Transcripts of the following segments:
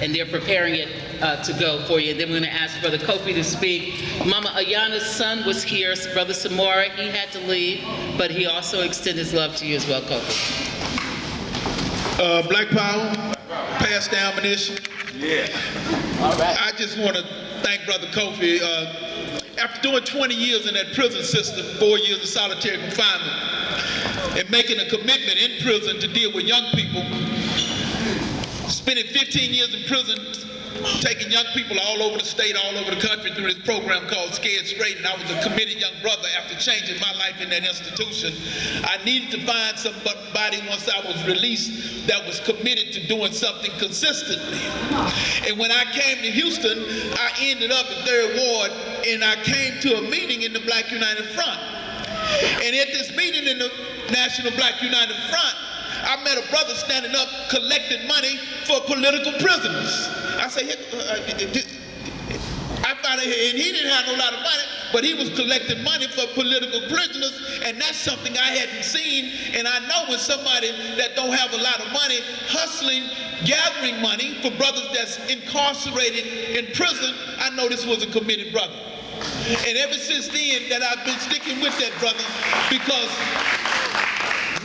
and they're preparing it to go for you. And then we're going to ask Brother Kofi to speak. Mama Ayana's son was here, Brother Samora. He had to leave, but he also extended his love to you as well, Kofi. Black Power, pass down ammunition. Yeah. All right. I just want to thank Brother Kofi. After doing 20 years in that prison system, 4 years of solitary confinement, and making a commitment in prison to deal with young people, spending 15 years in prison, taking young people all over the state, all over the country through this program called Scared Straight, and I was a committed young brother after changing my life in that institution. I needed to find somebody once I was released that was committed to doing something consistently. And when I came to Houston, I ended up in 3rd Ward, and I came to a meeting in the Black United Front. And at this meeting in the National Black United Front, I met a brother standing up collecting money for political prisoners. I said, I found out, and he didn't have a lot of money, but he was collecting money for political prisoners, and that's something I hadn't seen. And I know when somebody that don't have a lot of money hustling, gathering money for brothers that's incarcerated in prison, I know this was a committed brother. And ever since then that I've been sticking with that brother, because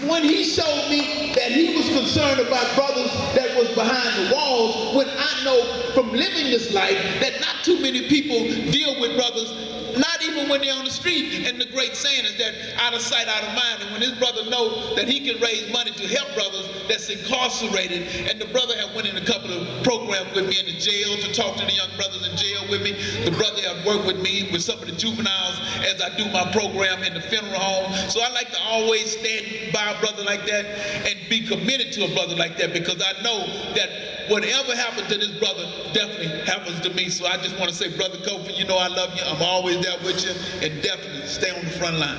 when he showed me that he was concerned about brothers that was behind the walls, when I know from living this life that not too many people deal with brothers, not even when they're on the street. And the great saying is that out of sight, out of mind. And when his brother knows that he can raise money to help brothers that's incarcerated, and the brother had went in a couple of programs with me in the jail to talk to the young brothers in jail with me. The brother had worked with me with some of the juveniles as I do my program in the funeral home. So I like to always stand by a brother like that and be committed to a brother like that, because I know that whatever happens to this brother definitely happens to me. So I just want to say, Brother Kofi, you know I love you. I'm always there with you, and definitely stay on the front line.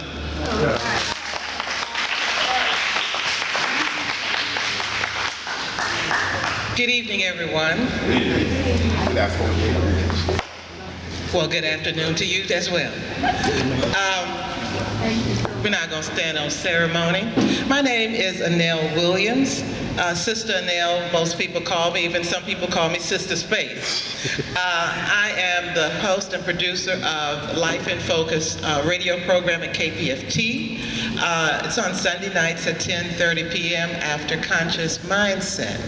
Good evening, everyone. Well, good afternoon to you as well. We're not going to stand on ceremony. My name is Anelle Williams. Sister Anelle, most people call me, even some people call me Sister Space. I am the host and producer of Life in Focus radio program at KPFT. It's on Sunday nights at 10:30 p.m. after Conscious Mindset.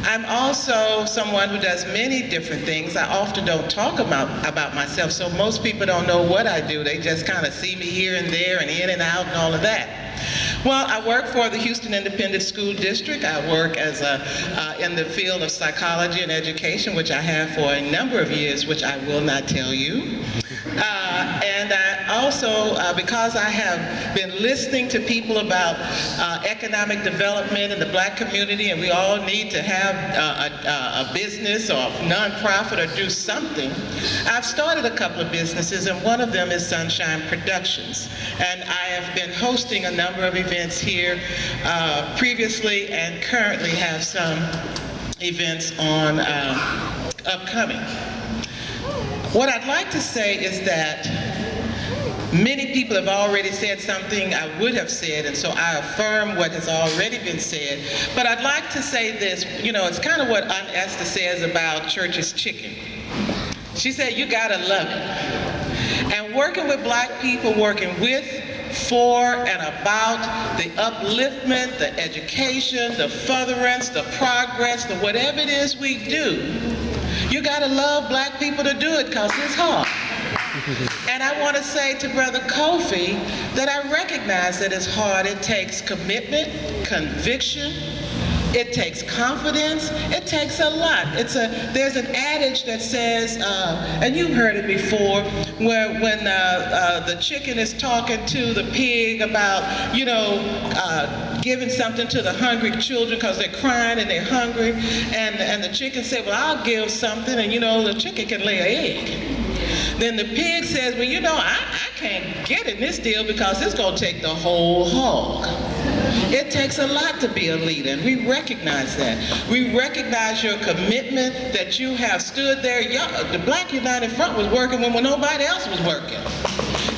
I'm also someone who does many different things. I often don't talk about myself, so most people don't know what I do. They just kind of see me here and there and in and out and all of that. Well, I work for the Houston Independent School District. I work as in the field of psychology and education, which I have for a number of years, which I will not tell you. And I also, because I have been listening to people about economic development in the Black community, and we all need to have a business or a nonprofit or do something, I've started a couple of businesses, and one of them is Sunshine Productions. And I have been hosting a number of events here previously, and currently have some events on upcoming. What I'd like to say is that many people have already said something I would have said, and so I affirm what has already been said. But I'd like to say this, you know, it's kind of what Aunt Esther says about church's chicken. She said, you gotta love it. And working with Black people, working with, for, and about the upliftment, the education, the furtherance, the progress, the whatever it is we do, you gotta love Black people to do it, because it's hard. And I want to say to Brother Kofi that I recognize that it's hard. It takes commitment, conviction, it takes confidence, it takes a lot. There's an adage that says, and you've heard it before, where when the chicken is talking to the pig about, you know, giving something to the hungry children because they're crying and they're hungry, and the chicken said, well, I'll give something, and you know, the chicken can lay an egg. Then the pig says, well, you know, I can't get in this deal because it's going to take the whole hog. It takes a lot to be a leader, and we recognize that. We recognize your commitment, that you have stood there. The Black United Front was working when nobody else was working.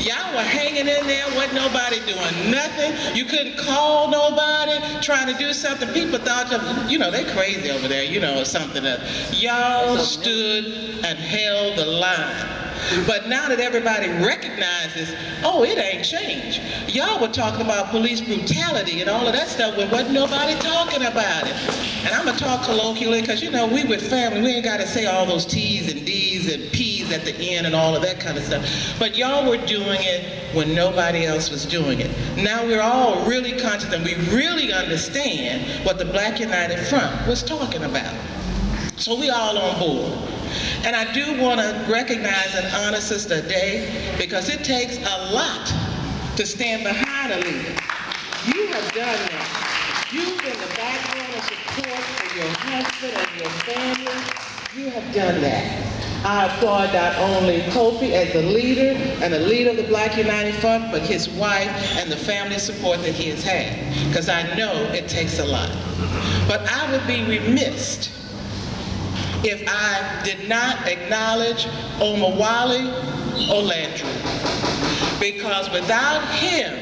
Y'all were hanging in there, wasn't nobody doing nothing. You couldn't call nobody trying to do something. People thought, they crazy over there, or something else. Y'all stood and held the line. But now that everybody recognizes, oh, it ain't changed. Y'all were talking about police brutality and all of that stuff when wasn't nobody talking about it. And I'm gonna talk colloquially because we with family, we ain't gotta say all those T's and D's and P's at the end and all of that kind of stuff. But y'all were doing it when nobody else was doing it. Now we're all really conscious and we really understand what the Black United Front was talking about. So we all on board. And I do want to recognize and honor Sister Day because it takes a lot to stand behind a leader. You have done that. You've been the backbone of support for your husband and your family. You have done that. I applaud not only Kofi as a leader and a leader of the Black United Front, but his wife and the family support that he has had, because I know it takes a lot. But I would be remiss if I did not acknowledge Omawale Olandru, because without him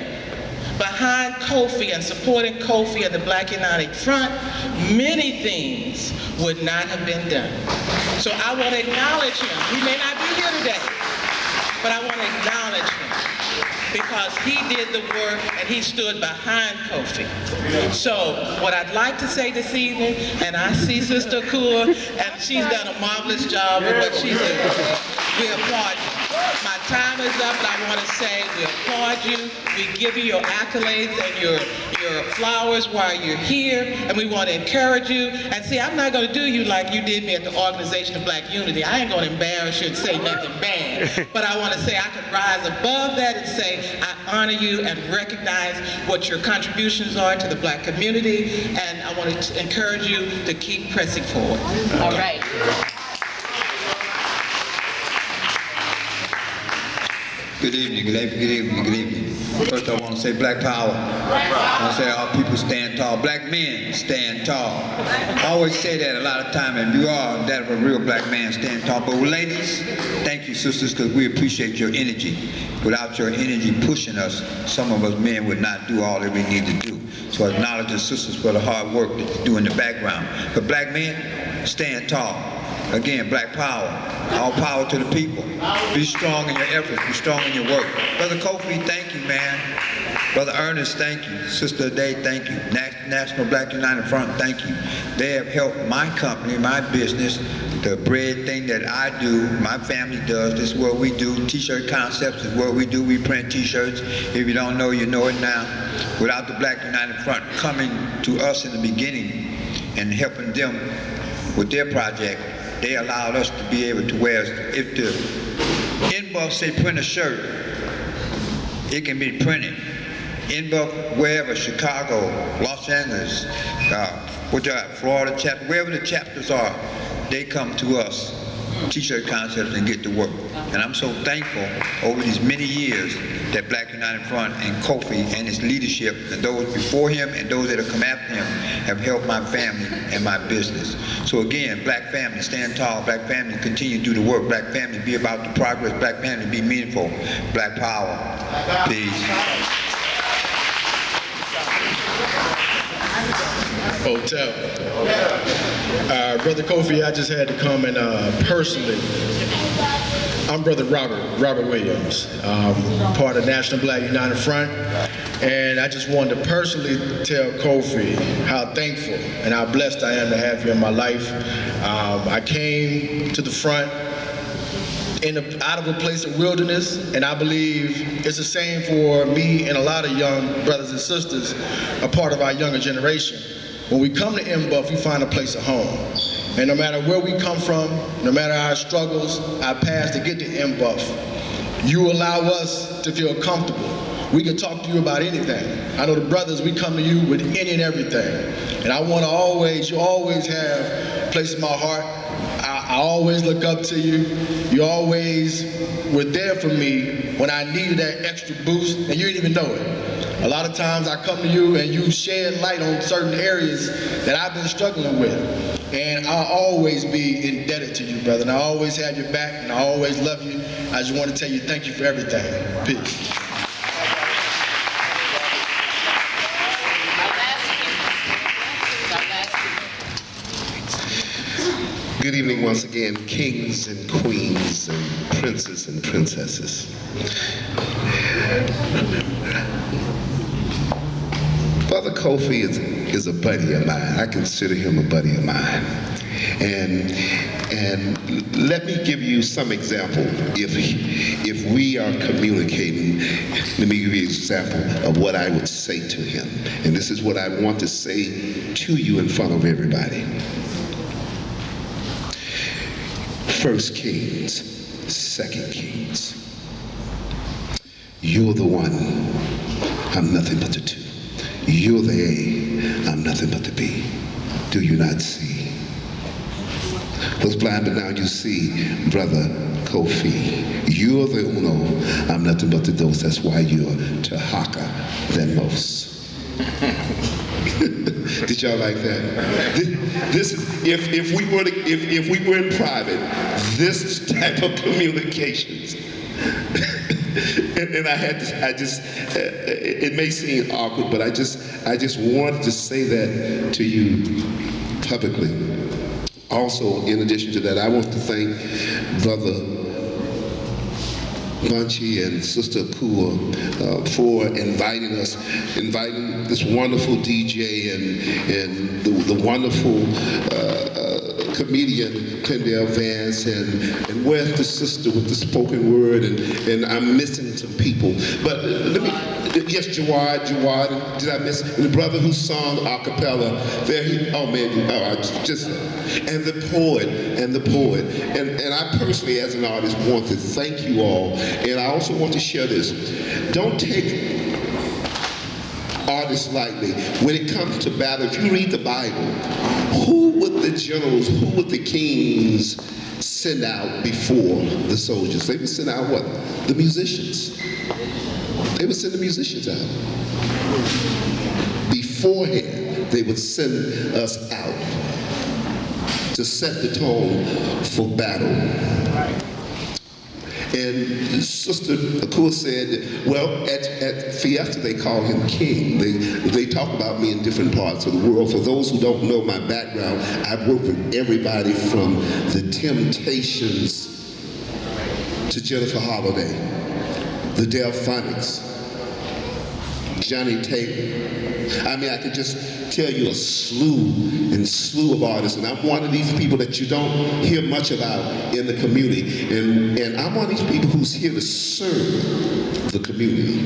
behind Kofi and supporting Kofi and the Black United Front, many things would not have been done. So I want to acknowledge him. He may not be here today, but I want to acknowledge him because he did the work and he stood behind Kofi. So what I'd like to say this evening, and I see Sister Kua, and she's done a marvelous job with what she's doing. We applaud you. My time is up, but I want to say we applaud you. We give you your accolades and your flowers while you're here, and we want to encourage you. And see, I'm not going to do you like you did me at the Organization of Black Unity. I ain't going to embarrass you and say nothing bad, but I want to say I could rise above that and say I honor you and recognize what your contributions are to the Black community, and I want to encourage you to keep pressing forward. All right. Good evening, good evening, good evening, good evening. First I want to say Black Power. I want to say all people stand tall. Black men stand tall. I always say that a lot of time, and you are that of a real black man, stand tall. But ladies, thank you sisters, because we appreciate your energy. Without your energy pushing us, some of us men would not do all that we need to do. So I acknowledge the sisters for the hard work that you do in the background. But black men, stand tall. Again, Black Power. All power to the people. Be strong in your efforts. Be strong in your work. Brother Kofi, thank you, man. Brother Ernest, thank you. Sister Day, thank you. National Black United Front, thank you. They have helped my company, my business, the bread thing that I do, my family does. This is what we do. T-shirt concepts is what we do. We print T-shirts. If you don't know, you know it now. Without the Black United Front coming to us in the beginning and helping them with their project, they allowed us to be able to wear, if the NBUF say print a shirt, it can be printed. NBUF, wherever, Chicago, Los Angeles, Florida chapter, wherever the chapters are, they come to us, T-shirt concepts, and get to work. And I'm so thankful over these many years that Black United Front and Kofi and his leadership and those before him and those that have come after him have helped my family and my business. So again, black family, stand tall. Black family, continue to do the work. Black family, be about the progress. Black family, be meaningful. Black power. Peace. Hotel. Brother Kofi, I just had to come and personally, I'm Brother Robert Williams, part of National Black United Front, and I just wanted to personally tell Kofi how thankful and how blessed I am to have you in my life. I came to the front out of a place of wilderness, and I believe it's the same for me and a lot of young brothers and sisters, a part of our younger generation. When we come to NBUF, we find a place of home. And no matter where we come from, no matter our struggles, our past to get to NBUF, you allow us to feel comfortable. We can talk to you about anything. I know the brothers, we come to you with any and everything. And I want to you always have a place in my heart. I always look up to you. You always were there for me when I needed that extra boost, and you didn't even know it. A lot of times I come to you and you shed light on certain areas that I've been struggling with. And I'll always be indebted to you, brother. And I'll always have your back, and I always love you. I just want to tell you thank you for everything. Peace. Good evening once again, kings and queens and princes and princesses. Brother Kofi is a buddy of mine. I consider him a buddy of mine. And let me give you some example. If we are communicating, let me give you an example of what I would say to him. And this is what I want to say to you in front of everybody. First Kings, Second Kings. You're the one, I'm nothing but the two. You're the A, I'm nothing but the B. Do you not see? Was blind, but now you see, brother Kofi. You're the uno, I'm nothing but the dos. That's why you're Taharka than most. Did y'all like that? This is if we were in private, this is type of communications. and it may seem awkward, but I just wanted to say that to you publicly. Also, in addition to that, I want to thank Brother Bunchy and Sister Kua for inviting this wonderful DJ and the wonderful comedian Kendall Vance and where's the sister with the spoken word and I'm missing some people. But let me, yes, Jawad, did I miss? And the brother who sung a cappella, and the poet. And I personally, as an artist, want to thank you all. And I also want to share this. Don't take artists lightly. When it comes to battle, if you read the Bible, who would the generals, who would the kings send out before the soldiers? They would send out what? The musicians. They would send the musicians out. Beforehand, they would send us out to set the tone for battle. And Sister Akua said, well, at Fiesta they call him king. They talk about me in different parts of the world. For those who don't know my background, I've worked with everybody from the Temptations to Jennifer Holliday, the Delphonics, Johnny Taylor. I mean, I could just tell you a slew of artists, and I'm one of these people that you don't hear much about in the community. And I'm one of these people who's here to serve the community.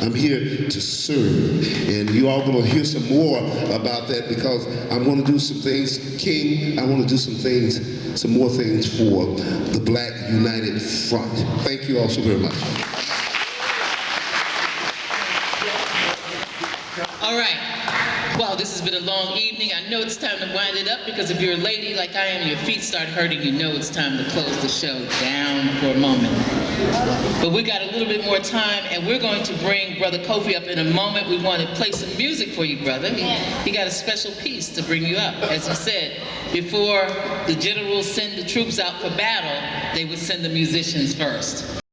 I'm here to serve. And you all gonna hear some more about that because I'm gonna do some things, King, I wanna do some more things for the Black United Front. Thank you all so very much. All right. Well, this has been a long evening. I know it's time to wind it up because if you're a lady like I am, your feet start hurting, you know it's time to close the show down for a moment. But we got a little bit more time, and we're going to bring Brother Kofi up in a moment. We want to play some music for you, brother. He got a special piece to bring you up. As he said, before the generals send the troops out for battle, they would send the musicians first.